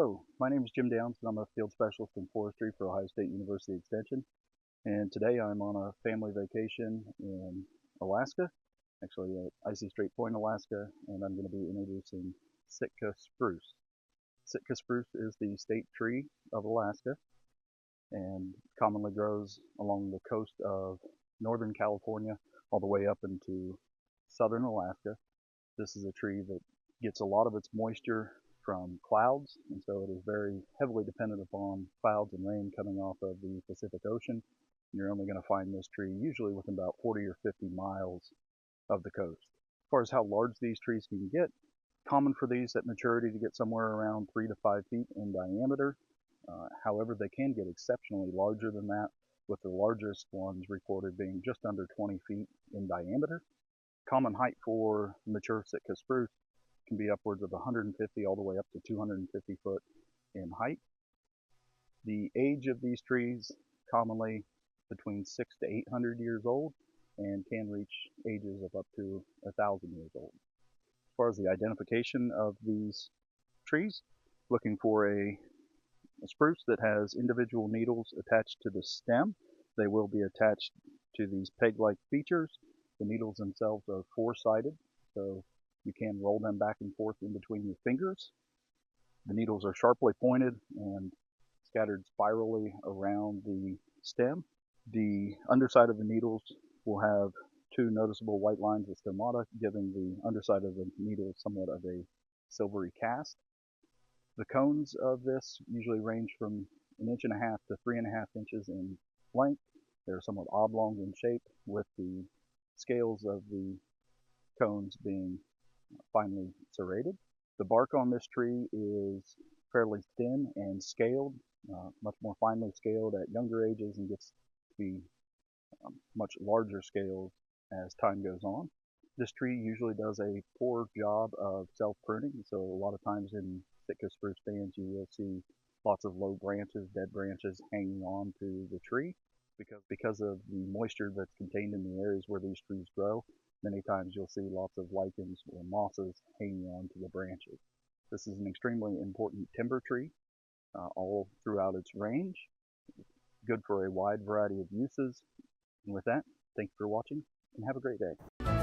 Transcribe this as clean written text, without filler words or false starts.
Hello, my name is Jim Downs and I'm a field specialist in forestry for Ohio State University Extension. And today I'm on a family vacation in Alaska, actually at Icy Strait Point, Alaska, and I'm going to be introducing Sitka spruce. Sitka spruce is the state tree of Alaska and commonly grows along the coast of northern California all the way up into southern Alaska. This is a tree that gets a lot of its moisture from clouds, and so it is very heavily dependent upon clouds and rain coming off of the Pacific Ocean. You're only going to find this tree usually within about 40 or 50 miles of the coast. As far as how large these trees can get, common for these at maturity to get somewhere around 3 to 5 feet in diameter. However, they can get exceptionally larger than that, with the largest ones reported being just under 20 feet in diameter. Common height for mature Sitka spruce can be upwards of 150 all the way up to 250 foot in height. The age of these trees commonly between 6 to 800 years old and can reach ages of up to 1,000 years old. As far as the identification of these trees, looking for a spruce that has individual needles attached to the stem. They will be attached to these peg-like features. The needles themselves are four-sided, so you can roll them back and forth in between your fingers. The needles are sharply pointed and scattered spirally around the stem. The underside of the needles will have two noticeable white lines of stomata, giving the underside of the needle somewhat of a silvery cast. The cones of this usually range from 1.5 inches to 3.5 inches in length. They're somewhat oblong in shape, with the scales of the cones being finely serrated. The bark on this tree is fairly thin and scaled, much more finely scaled at younger ages, and gets to be much larger scales as time goes on. This tree usually does a poor job of self-pruning, so a lot of times in Sitka spruce stands you will see lots of low branches, dead branches hanging on to the tree because of the moisture that's contained in the areas where these trees grow. Many times you'll see lots of lichens or mosses hanging on to the branches. This is an extremely important timber tree all throughout its range, good for a wide variety of uses. And with that, thank you for watching and have a great day.